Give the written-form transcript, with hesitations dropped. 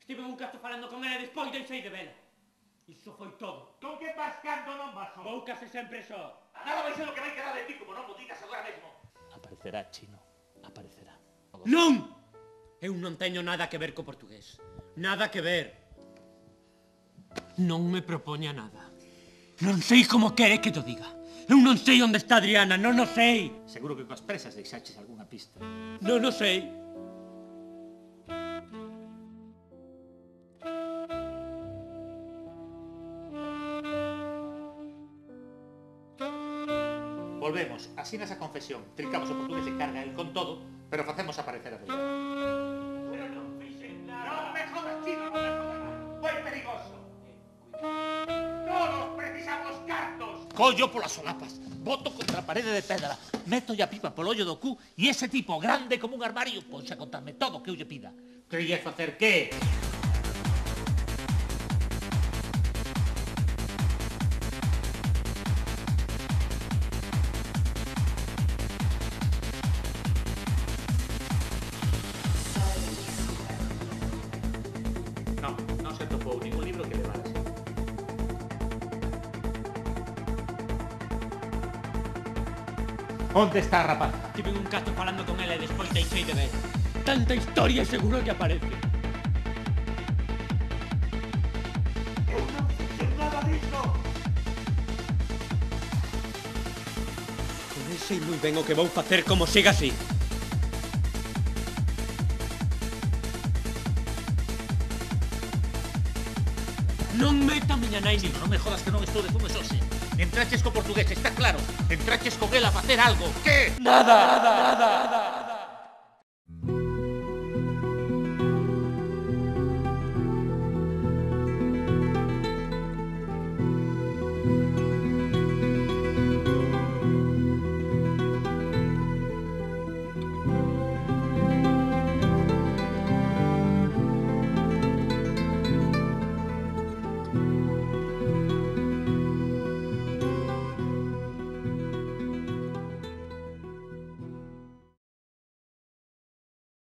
Estive un casto falando con ela e despois deixei de vela. Iso foi todo. Con que vas cando non vas só? Vou case sempre só. Nada vai ser o que vai quedar de ti como non mo digas agora mesmo. Aparecerá, Chino. Aparecerá. Non! Eu non teño nada que ver co portugués. Nada que ver. Non me propoña nada. Non sei como quere que te diga. Eu non sei onde está Adriana, non o sei. Seguro que coas presas deixaches algunha pista. Non o sei. Volvemos, así nesa confesión. Trincamos o portugués e carga el con todo, pero facemos aparecer a Adriana. Pero non fixen nada. Non me jodas, Chino, non me jodas. Foi perigoso. Todos precisamos cartos. Collo polas solapas, boto contra a parede de pedra, meto a pipa polo ollo do cu e ese tipo, grande como un armario, ponse a contarme todo o que eu lle pida. Querías facer que? Non se topou ningún libro que levara así. Onde está a rapaza? Estive un casto falando con ela e despois deixei de vela. Tanta historia e seguro que aparece. Eu non fixen nada disso. Non sei moi ben o que vou facer como siga así. Non meta a miña nai nin. Non me jodas que non estou de fumes hoxe. Entraches co portugués, está claro. Entraches con él a facer algo. Que? Nada, nada, nada, nada.